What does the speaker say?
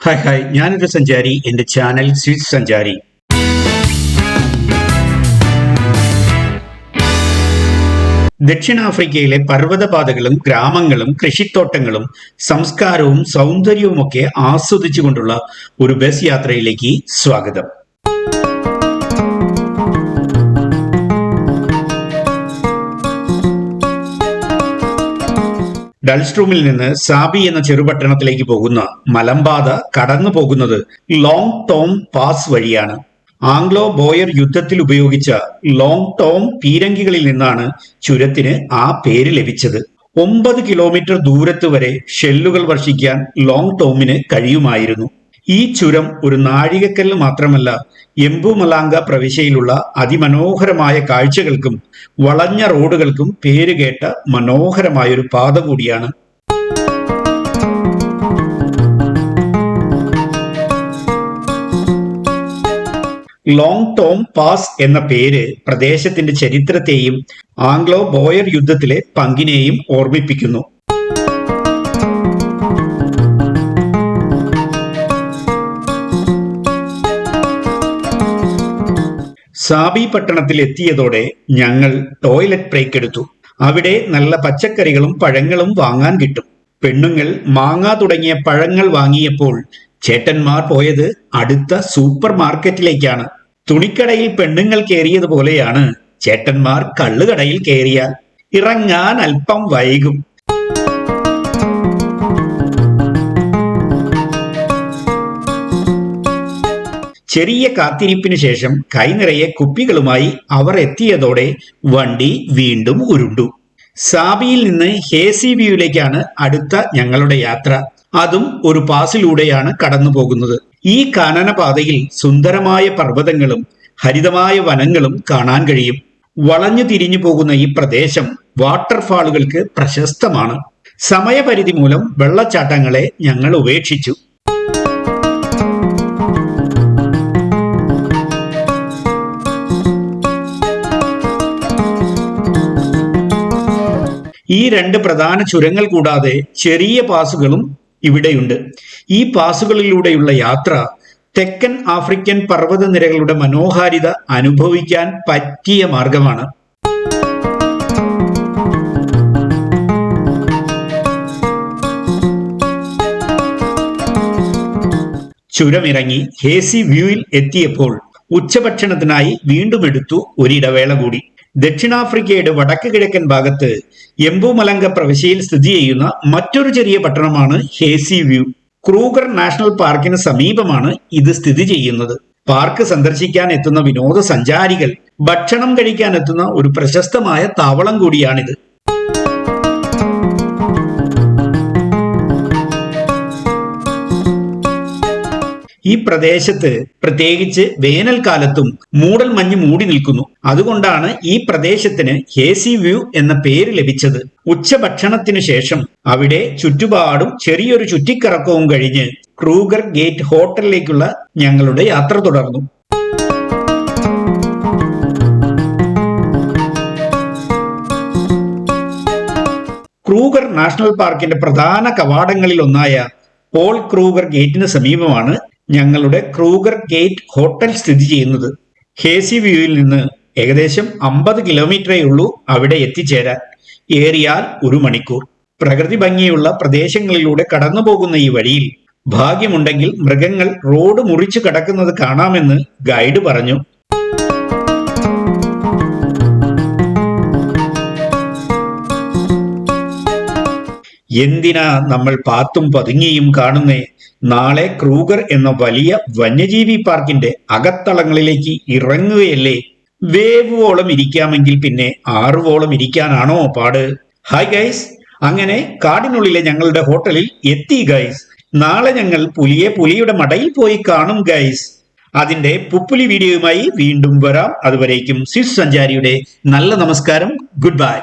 Hi ഞാനൊരു സഞ്ചാരി. എൻ്റെ ചാനൽ സ്വിസ് സഞ്ചാരി. ദക്ഷിണാഫ്രിക്കയിലെ പർവ്വതപാതകളും ഗ്രാമങ്ങളും കൃഷിത്തോട്ടങ്ങളും സംസ്കാരവും സൗന്ദര്യവുമൊക്കെ ആസ്വദിച്ചുകൊണ്ടുള്ള ഒരു ബസ് യാത്രയിലേക്ക് സ്വാഗതം. ഡൽസ്ട്രൂമിൽ നിന്ന് സാബി എന്ന ചെറുപട്ടണത്തിലേക്ക് പോകുന്ന മലമ്പാത കടന്നു പോകുന്നത് ലോങ് ടോം പാസ് വഴിയാണ്. ആംഗ്ലോ ബോയർ യുദ്ധത്തിൽ ഉപയോഗിച്ച ലോങ് ടോം പീരങ്കികളിൽ നിന്നാണ് ചുരത്തിന് ആ പേര് ലഭിച്ചത്. 9 കിലോമീറ്റർ ദൂരത്ത് വരെ ഷെല്ലുകൾ വർഷിക്കാൻ ലോങ് ടോമിന് കഴിയുമായിരുന്നു. ഈ ചുരം ഒരു നാഴികക്കല്ല് മാത്രമല്ല, എംബുമലാങ്ക പ്രവിശ്യയിലുള്ള അതിമനോഹരമായ കാഴ്ചകൾക്കും വളഞ്ഞ റോഡുകൾക്കും പേരുകേട്ട മനോഹരമായൊരു പാത കൂടിയാണ്. ലോങ് ടോം പാസ് എന്ന പേര് പ്രദേശത്തിന്റെ ചരിത്രത്തെയും ആംഗ്ലോ ബോയർ യുദ്ധത്തിലെ പങ്കിനെയും ഓർമ്മിപ്പിക്കുന്നു. സാബി പട്ടണത്തിൽ എത്തിയതോടെ ഞങ്ങൾ ടോയ്ലറ്റ് ബ്രേക്ക് എടുത്തു. അവിടെ നല്ല പച്ചക്കറികളും പഴങ്ങളും വാങ്ങാൻ കിട്ടും. പെണ്ണുങ്ങൾ മാങ്ങ തുടങ്ങിയ പഴങ്ങൾ വാങ്ങിയപ്പോൾ ചേട്ടന്മാർ പോയത് അടുത്ത സൂപ്പർ മാർക്കറ്റിലേക്കാണ്. തുണിക്കടയിൽ പെണ്ണുങ്ങൾ കയറിയതുപോലെയാണ് ചേട്ടന്മാർ കള്ളുകടയിൽ കയറിയാൽ ഇറങ്ങാൻ അല്പം വൈകും. ചെറിയ കാത്തിരിപ്പിന് ശേഷം കൈനിറയെ കുപ്പികളുമായി അവർ എത്തിയതോടെ വണ്ടി വീണ്ടും ഉരുണ്ടു. സാബിയിൽ നിന്ന് ഹേസിവ്യൂയിലേക്കാണ് അടുത്ത ഞങ്ങളുടെ യാത്ര. അതും ഒരു പാസിലൂടെയാണ് കടന്നു പോകുന്നത്. ഈ കാനനപാതയിൽ സുന്ദരമായ പർവ്വതങ്ങളും ഹരിതമായ വനങ്ങളും കാണാൻ കഴിയും. വളഞ്ഞു തിരിഞ്ഞു പോകുന്ന ഈ പ്രദേശം വാട്ടർഫാളുകൾക്ക് പ്രശസ്തമാണ്. സമയപരിധി മൂലം വെള്ളച്ചാട്ടങ്ങളെ ഞങ്ങൾ ഉപേക്ഷിച്ചു. ഈ 2 പ്രധാന ചുരങ്ങൾ കൂടാതെ ചെറിയ പാസുകളും ഇവിടെയുണ്ട്. ഈ പാസുകളിലൂടെയുള്ള യാത്ര തെക്കൻ ആഫ്രിക്കൻ പർവ്വതനിരകളുടെ മനോഹാരിത അനുഭവിക്കാൻ പറ്റിയ മാർഗമാണ്. ചുരമിറങ്ങി ഹേസിവ്യൂയിൽ എത്തിയപ്പോൾ ഉച്ചഭക്ഷണത്തിനായി വീണ്ടും എടുത്തു ഒരിടവേള കൂടി. ദക്ഷിണാഫ്രിക്കയുടെ വടക്ക് കിഴക്കൻ ഭാഗത്ത് എംബുമലങ്ക പ്രവിശ്യയിൽ സ്ഥിതി ചെയ്യുന്ന മറ്റൊരു ചെറിയ പട്ടണമാണ് ഹേസിവ്യൂ. ക്രൂഗർ നാഷണൽ പാർക്കിന് സമീപമാണ് ഇത് സ്ഥിതി ചെയ്യുന്നത്. പാർക്ക് സന്ദർശിക്കാൻ എത്തുന്ന വിനോദസഞ്ചാരികൾ ഭക്ഷണം കഴിക്കാൻ എത്തുന്ന ഒരു പ്രശസ്തമായ താവളം കൂടിയാണിത്. ഈ പ്രദേശത്ത് പ്രത്യേകിച്ച് വേനൽക്കാലത്തും മൂടൽ മഞ്ഞ് മൂടി നിൽക്കുന്നു. അതുകൊണ്ടാണ് ഈ പ്രദേശത്തിന് ഹേസിവ്യൂ എന്ന പേര് ലഭിച്ചത്. ഉച്ചഭക്ഷണത്തിനു ശേഷം അവിടെ ചുറ്റുപാടും ചെറിയൊരു ചുറ്റിക്കറക്കവും കഴിഞ്ഞ് ക്രൂഗർ ഗേറ്റ് ഹോട്ടലിലേക്കുള്ള ഞങ്ങളുടെ യാത്ര തുടർന്നു. ക്രൂഗർ നാഷണൽ പാർക്കിന്റെ പ്രധാന കവാടങ്ങളിൽ ഒന്നായ പോൾ ക്രൂഗർ ഗേറ്റിന് സമീപമാണ് ഞങ്ങളുടെ ക്രൂഗർ ഗേറ്റ് ഹോട്ടൽ സ്ഥിതി ചെയ്യുന്നത്. ഹേസിവ്യൂയിൽ നിന്ന് ഏകദേശം 50 കിലോമീറ്ററേ ഉള്ളൂ അവിടെ എത്തിച്ചേരാൻ. ഏറിയാൽ 1 മണിക്കൂർ. പ്രകൃതി ഭംഗിയുള്ള പ്രദേശങ്ങളിലൂടെ കടന്നു പോകുന്ന ഈ വഴിയിൽ ഭാഗ്യമുണ്ടെങ്കിൽ മൃഗങ്ങൾ റോഡ് മുറിച്ചു കടക്കുന്നത് കാണാമെന്ന് ഗൈഡ് പറഞ്ഞു. എന്തിനാ നമ്മൾ പാത്തും പതുങ്ങിയും കാണുന്നേ? നാളെ ക്രൂഗർ എന്ന വലിയ വന്യജീവി പാർക്കിന്റെ അകത്തളങ്ങളിലേക്ക് ഇറങ്ങുകയല്ലേ. വേവുവോളം ഇരിക്കാമെങ്കിൽ പിന്നെ 6 വോളം ഇരിക്കാനാണോ പാട്? ഹായ് ഗൈസ്, അങ്ങനെ കാടിനുള്ളിലെ ഞങ്ങളുടെ ഹോട്ടലിൽ എത്തി ഗൈസ്. നാളെ ഞങ്ങൾ പുലിയുടെ മടയിൽ പോയി കാണും ഗൈസ്. അതിന്റെ പുപ്പുലി വീഡിയോയുമായി വീണ്ടും വരാം. അതുവരേക്കും സ്വിസ് സഞ്ചാരിയുടെ നല്ല നമസ്കാരം. Good bye.